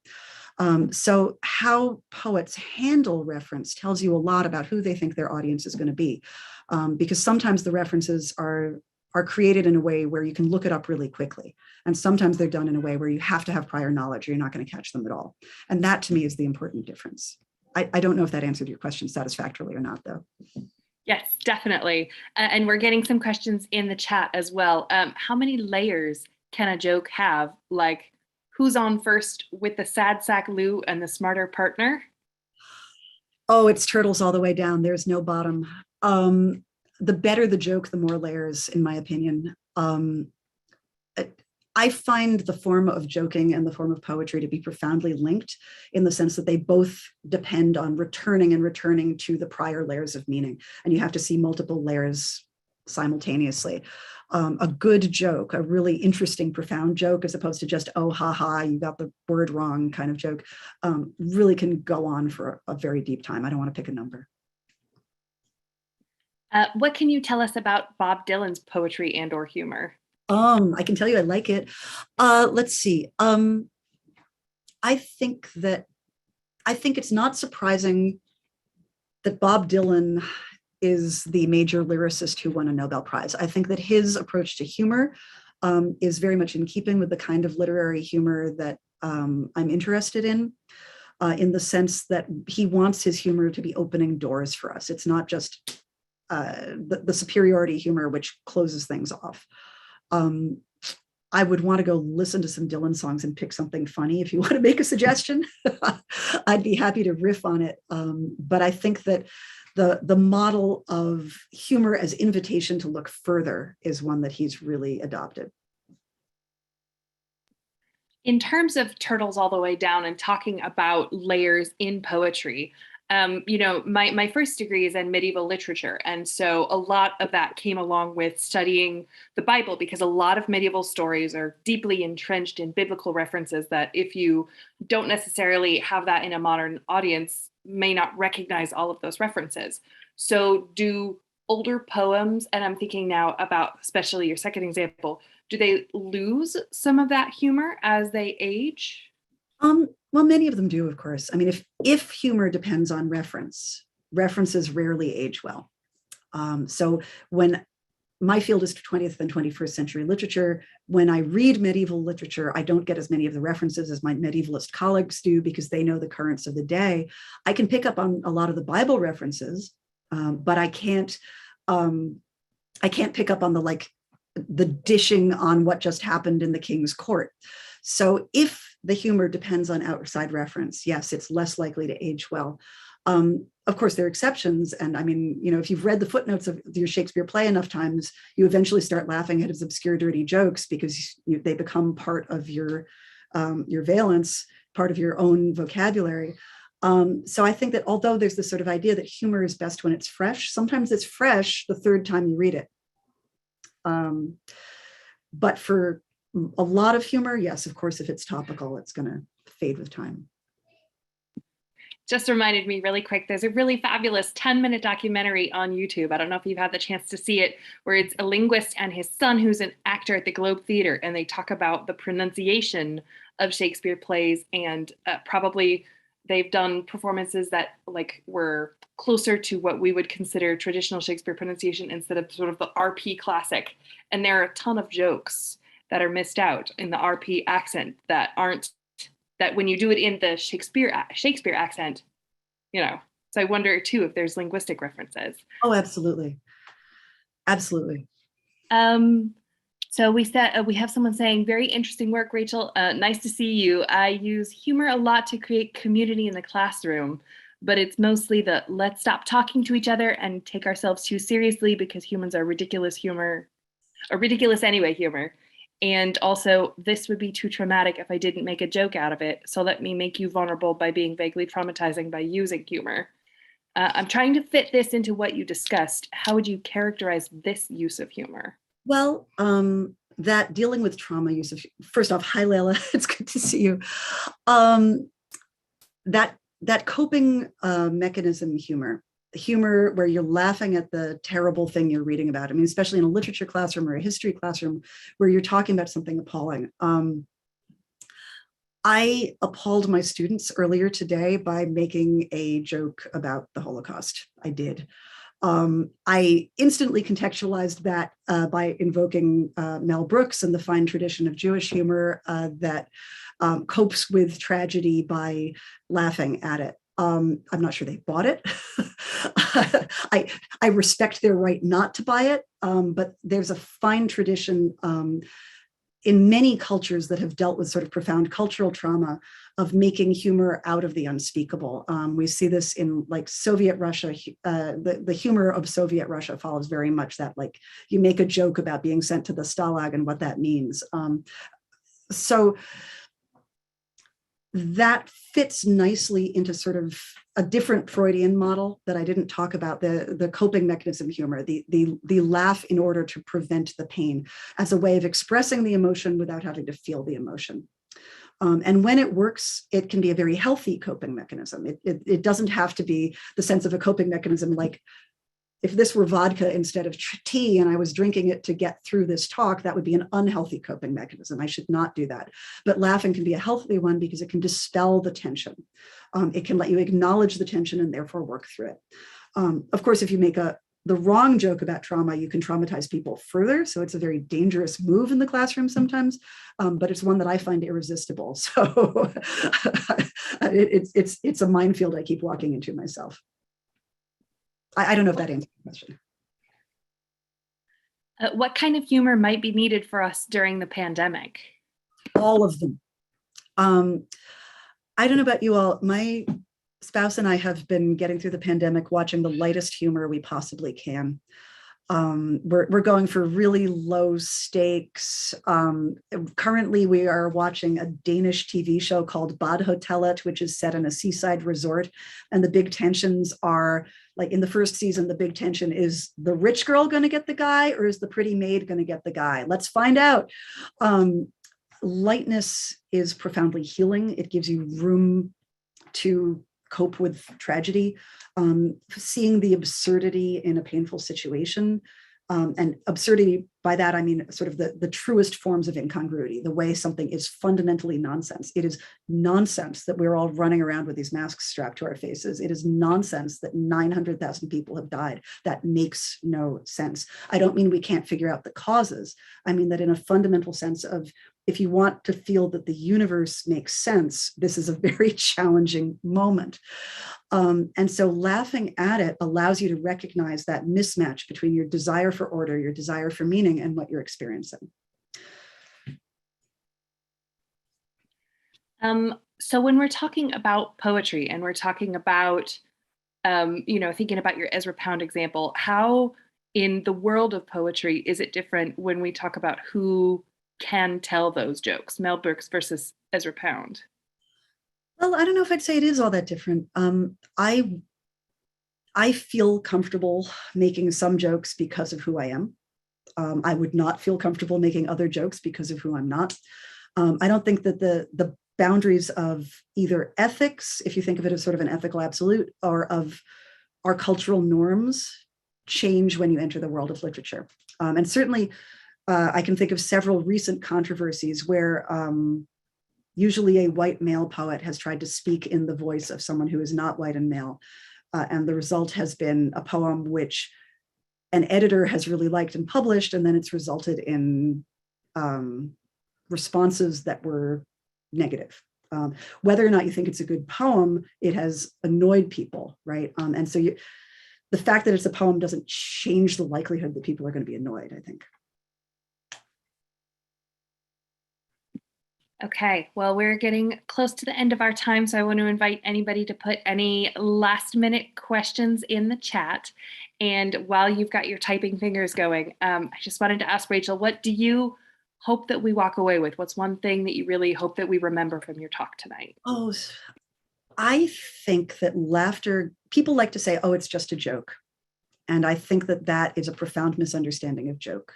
So how poets handle reference tells you a lot about who they think their audience is going to be, because sometimes the references are created in a way where you can look it up really quickly, and sometimes they're done in a way where you have to have prior knowledge or you're not going to catch them at all. And that, to me, is the important difference. I don't know if that answered your question satisfactorily or not, though. Yes, definitely. And we're getting some questions in the chat as well. How many layers can a joke have? Like, who's on first with the sad sack Lou and the smarter partner? Oh, it's turtles all the way down. There's no bottom. The better the joke, the more layers, in my opinion. I find the form of joking and the form of poetry to be profoundly linked, in the sense that they both depend on returning and returning to the prior layers of meaning. And you have to see multiple layers simultaneously. A good joke, a really interesting, profound joke, as opposed to just, oh, ha ha, you got the word wrong kind of joke, really can go on for a very deep time. I don't want to pick a number. What can you tell us about Bob Dylan's poetry and or humor? I can tell you I like it. Let's see. I think it's not surprising that Bob Dylan is the major lyricist who won a Nobel Prize. I think that his approach to humor is very much in keeping with the kind of literary humor that I'm interested in the sense that he wants his humor to be opening doors for us. It's not just the superiority humor, which closes things off. I would want to go listen to some Dylan songs and pick something funny. If you want to make a suggestion, I'd be happy to riff on it. But I think that the model of humor as invitation to look further is one that he's really adopted. In terms of turtles all the way down and talking about layers in poetry, my first degree is in medieval literature. And so a lot of that came along with studying the Bible, because a lot of medieval stories are deeply entrenched in biblical references that, if you don't necessarily have that in a modern audience, may not recognize all of those references. So do older poems, and I'm thinking now about especially your second example, do they lose some of that humor as they age? Well, many of them do, of course. I mean, if humor depends on references rarely age well. So when my field is 20th and 21st century literature, when I read medieval literature, I don't get as many of the references as my medievalist colleagues do, because they know the currents of the day. I can pick up on a lot of the Bible references, but I can't pick up on the dishing on what just happened in the king's court. So if the humor depends on outside reference, yes, it's less likely to age well. Of course, there are exceptions. And I mean, if you've read the footnotes of your Shakespeare play enough times, you eventually start laughing at his obscure, dirty jokes, because they become part of your valence, part of your own vocabulary. So I think that although there's this sort of idea that humor is best when it's fresh, sometimes it's fresh the third time you read it. But for a lot of humor, yes, of course, if it's topical, it's going to fade with time. Just reminded me really quick, there's a really fabulous 10-minute documentary on YouTube. I don't know if you've had the chance to see it, where it's a linguist and his son, who's an actor at the Globe Theater, and they talk about the pronunciation of Shakespeare plays, and probably they've done performances that were closer to what we would consider traditional Shakespeare pronunciation, instead of sort of the RP classic. And there are a ton of jokes that are missed out in the RP accent that when you do it in the Shakespeare accent, So I wonder too if there's linguistic references. Oh, absolutely. Absolutely. So we have someone saying, very interesting work, Rachel. Nice to see you. I use humor a lot to create community in the classroom, but it's mostly the let's stop talking to each other and take ourselves too seriously, because humans are ridiculous anyway humor. And also, this would be too traumatic if I didn't make a joke out of it. So let me make you vulnerable by being vaguely traumatizing by using humor. I'm trying to fit this into what you discussed. How would you characterize this use of humor? Well, that dealing with trauma use of, first off, hi, Layla, it's good to see you. That coping mechanism humor where you're laughing at the terrible thing you're reading about. I mean, especially in a literature classroom or a history classroom where you're talking about something appalling. I appalled my students earlier today by making a joke about the Holocaust. I did. I instantly contextualized that by invoking Mel Brooks and the fine tradition of Jewish humor that copes with tragedy by laughing at it. I'm not sure they bought it. I respect their right not to buy it, but there's a fine tradition in many cultures that have dealt with sort of profound cultural trauma of making humor out of the unspeakable. We see this in like Soviet Russia. The humor of Soviet Russia follows very much that, like, you make a joke about being sent to the Stalag and what that means. So that fits nicely into sort of a different Freudian model that I didn't talk about, the coping mechanism humor, the laugh in order to prevent the pain, as a way of expressing the emotion without having to feel the emotion. And when it works, it can be a very healthy coping mechanism. It doesn't have to be the sense of a coping mechanism like, if this were vodka instead of tea and I was drinking it to get through this talk, that would be an unhealthy coping mechanism. I should not do that. But laughing can be a healthy one because it can dispel the tension. It can let you acknowledge the tension and therefore work through it. Of course, if you make the wrong joke about trauma, you can traumatize people further. So it's a very dangerous move in the classroom sometimes, but it's one that I find irresistible. So it's a minefield I keep walking into myself. I don't know if that answers the question. What kind of humor might be needed for us during the pandemic? All of them. I don't know about you all. My spouse and I have been getting through the pandemic watching the lightest humor we possibly can. We're going for really low stakes. Currently, we are watching a Danish TV show called Badhotellet, which is set in a seaside resort. And the big tensions are, like in the first season, the big tension is the rich girl going to get the guy, or is the pretty maid going to get the guy? Let's find out. Lightness is profoundly healing. It gives you room to cope with tragedy, seeing the absurdity in a painful situation. And absurdity, by that I mean sort of the truest forms of incongruity, the way something is fundamentally nonsense. It is nonsense that we're all running around with these masks strapped to our faces. It is nonsense that 900,000 people have died. That makes no sense. I don't mean we can't figure out the causes. I mean that in a fundamental sense of, if you want to feel that the universe makes sense, this is a very challenging moment. And so laughing at it allows you to recognize that mismatch between your desire for order, your desire for meaning, and what you're experiencing. So when we're talking about poetry and we're talking about, thinking about your Ezra Pound example, how in the world of poetry is it different when we talk about who can tell those jokes, Mel Brooks versus Ezra Pound? Well, I don't know if I'd say it is all that different. I feel comfortable making some jokes because of who I am. I would not feel comfortable making other jokes because of who I'm not. I don't think that the boundaries of either ethics, if you think of it as sort of an ethical absolute, or of our cultural norms change when you enter the world of literature. And certainly, I can think of several recent controversies where usually a white male poet has tried to speak in the voice of someone who is not white and male. And the result has been a poem which an editor has really liked and published, and then it's resulted in responses that were negative. Whether or not you think it's a good poem, it has annoyed people, right? And so the fact that it's a poem doesn't change the likelihood that people are going to be annoyed, I think. Okay, well, we're getting close to the end of our time, so I want to invite anybody to put any last minute questions in the chat. And while you've got your typing fingers going, I just wanted to ask Rachel, what do you hope that we walk away with? What's one thing that you really hope that we remember from your talk tonight? Oh, I think that laughter, people like to say, oh, it's just a joke. And I think that that is a profound misunderstanding of joke.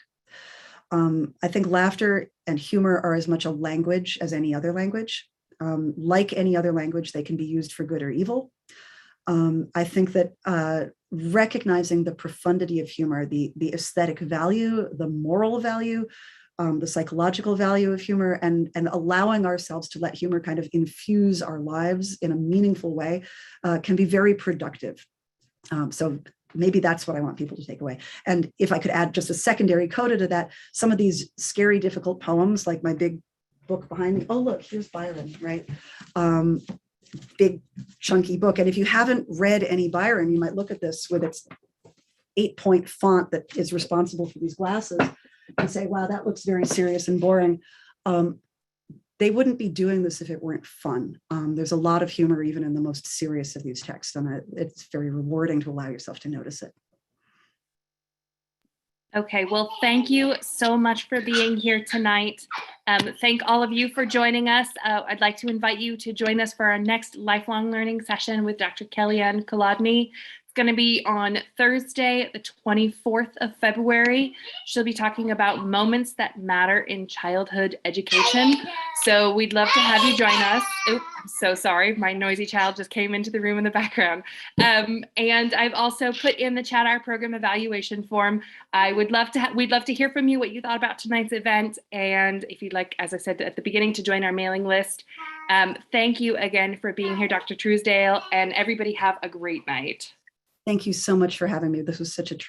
I think laughter and humor are as much a language as any other language. Like any other language, they can be used for good or evil. I think that recognizing the profundity of humor, the aesthetic value, the moral value, the psychological value of humor, and allowing ourselves to let humor kind of infuse our lives in a meaningful way can be very productive. So maybe that's what I want people to take away. And if I could add just a secondary coda to that, some of these scary, difficult poems, like my big book behind me. Oh, look, here's Byron, right? Big, chunky book. And if you haven't read any Byron, you might look at this with its 8-point font that is responsible for these glasses. and say, wow, that looks very serious and boring. They wouldn't be doing this if it weren't fun. There's a lot of humor even in the most serious of these texts, and it's very rewarding to allow yourself to notice it. Okay, well, thank you so much for being here tonight. Thank all of you for joining us. I'd like to invite you to join us for our next lifelong learning session with Dr. Kellyanne Kolodny. It's going to be on Thursday, the 24th of February. She'll be talking about moments that matter in childhood education. So we'd love to have you join us. Oops, I'm so sorry. My noisy child just came into the room in the background. And I've also put in the chat our program evaluation form. We'd love to hear from you what you thought about tonight's event. And if you'd like, as I said at the beginning, to join our mailing list. Thank you again for being here, Dr. Truesdale, and everybody have a great night. Thank you so much for having me. This was such a treat.